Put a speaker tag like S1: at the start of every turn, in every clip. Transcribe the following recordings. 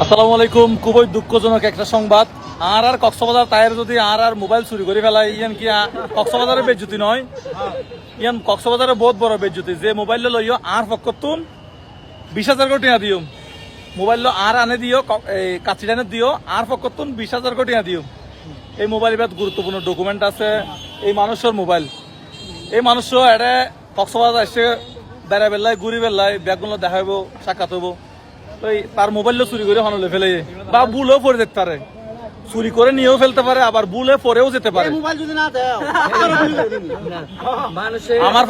S1: আসসালামু আলাইকুম। খুবই দুঃখজনক একটা সংবাদ। আর কক্সবাজার তায়ের যদি আর মোবাইল চুরি করে ফেলায় ইয়ান কি কক্সবাজারের বেজ্জতি নয়, ইয়ান কক্সবাজারের বহুত বড় বেজ্জতি। যে মোবাইল লইও আর ফকতুন 20,000 কোটি টাকা দিও, মোবাইল আর আনে দিও, কাছি টানে দিও, আর ফকতুন 20,000 কোটি টাকা দিও। এই মোবাইল বেশ গুরুত্বপূর্ণ ডকুমেন্ট আছে। এই মানুষের মোবাইল, এই মানুষ এটা কক্সবাজার এসে বেড়া বেলায় ঘুরি বেলায় ব্যাগগুলো দেখাইব, সাক্ষাৎ হইব, তার মোবাইলও চুরি করে হনলে ফেলে বা বুলেও পরে যেতে পারে, চুরি করে নিয়েও ফেলতে পারে, আবার বুলে পরেও যেতে পারে। আমার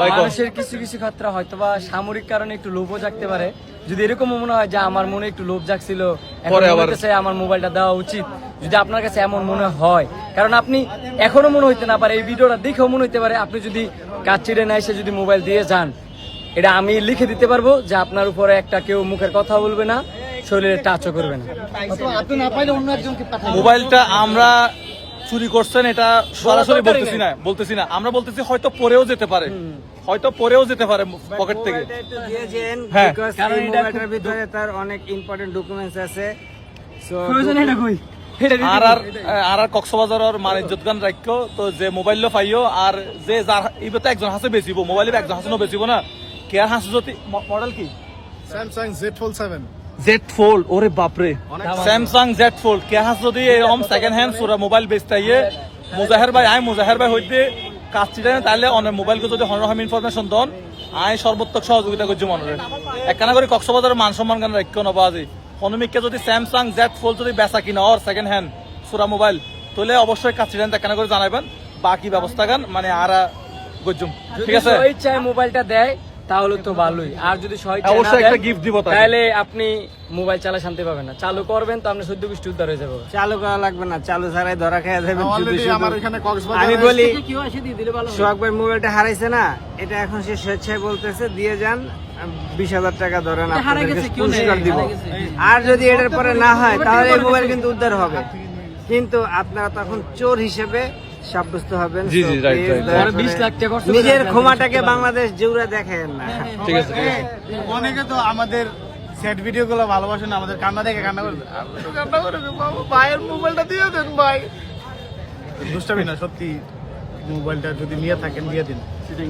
S2: মানুষের কিছু কিছু ক্ষেত্রে হয়তো বা সামরিক কারণে একটু লোভও জাগতে পারে। যদি এরকম মনে হয় যে আমার মনে একটু লোভ জাগছিল, আমার মোবাইলটা দেওয়া উচিত, যদি আপনার কাছে এমন মনে হয়, কারণ আপনি এখনো মনে হইতে না পারে, এই ভিডিওটা দেখেও মনে হইতে পারে আপনি যদি কাজ ছিঁড়ে না এসে যদি মোবাইল দিয়ে যান, এটা আমি লিখে দিতে পারবো যে আপনার উপরে একটা কেউ মুখের কথা বলবে না, শরীরে টাচও করবে না।
S1: মোবাইলটা আমরা চুরি করছেন এটা সরাসরি বলতেছি না, আমরা বলতেছি হয়তো পরেও যেতে পারে, হয়তো পরেও যেতে পারে পকেট থেকে।
S2: হ্যাঁ, কারণ মোবাইলটার ভিতরে তার অনেক ইম্পর্টেন্ট ডকুমেন্টস আছে।
S1: আর কক্সবাজারের মান ইজ্জত গান রাখো তো, যে মোবাইল পাইও আর যে যার ইবে একজন হাসে বেচিব, মোবাইল একজন হাসে বেচিব না। কেয়ার হাসে যদি মডেল কি
S3: Samsung Z Fold 7
S1: Z Fold, ওরে বাপরে, স্যামসাং Z Fold কে হাস যদি এরকম সেকেন্ড হ্যান্ড সুরা মোবাইল বেচতে ইয়ে মুজাহের ভাই হইতে কাজ চিটানে, তাহলে অনেক মোবাইলকে যদি হনরহম ইনফরমেশন দন আয় সর্বোত্তক সহযোগিতা করছি মনে একখানা করে কক্সবাজারের মান সম্মান গান রাখো না বাজে অনুমিককে যদি স্যামসাং Z Fold যদি বেচা কিনা ওর সেকেন্ড হ্যান্ড সুরা মোবাইল, তাহলে অবশ্যই কাজ চিটানে একখানা করে জানাবেন, বাকি ব্যবস্থা গান মানে আর গজ্জুম। ঠিক আছে,
S2: ইচ্ছায় মোবাইলটা দেয় তাহলে তো ভালোই, আর যদি
S1: অবশ্যই একটা গিফট দিব,
S2: তাহলে আপনি মোবাইল চালা শান্তি পাবেন না। চালু করবেন তো আপনি 14 গোষ্ঠী উদ্ধার হয়ে যাবে। চালু করা লাগবে না, চালু ছাড়াই ধরা খেয়ে যাবেন। আমি বলি সোহাগ ভাই মোবাইলটা হারাইছে না, এটা এখন সে স্বেচ্ছায় বলতেছে দিয়ে যান, 20,000 টাকা ধরেন পুরস্কার দিব। আর যদি এটার পরে না হয় তাহলে এই মোবাইল কিন্তু উদ্ধার হবে, কিন্তু আপনারা তখন চোর হিসেবে সাব্যস্ত হবেন। নিজের ক্ষমাটাকে বাংলাদেশ জুড়ে দেখেন না।
S1: ঠিক আছে,
S3: অনেকে তো আমাদের সেট ভিডিও গুলো ভালোবাসে না, আমাদের কান্না দেখে কান্না করে ভাইয়ের মোবাইলটা দিয়ে দেন ভাই। দুষ্টামি না, সত্যি মোবাইলটা যদি নিয়ে থাকেন দিয়ে দিন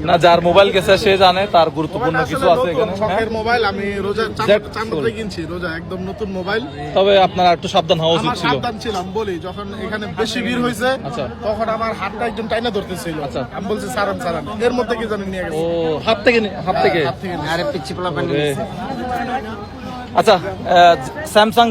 S1: না। যার মোবাইল গেছে সে জানে তার গুরুত্বপূর্ণ কিছু আছে এখানে।
S3: শখের মোবাইল, আমি রোজা চাঁদপুরে কিনছি, রোজা একদম নতুন মোবাইল।
S1: তবে আপনারা একটু সাবধান হওয়া উচিত ছিল।
S3: সাবধান ছিলাম বলি, যখন এখানে বেশি ভিড় হয়েছে তখন আমার হাতটা একদম টাইনা ধরতেছিল। আমি বলছি সারান এর মধ্যে কি জানেন নিয়ে গেছে।
S1: ও হাত থেকে
S3: আরে পিচ্ছি পোলা পানি।
S1: আচ্ছা, স্যামসাং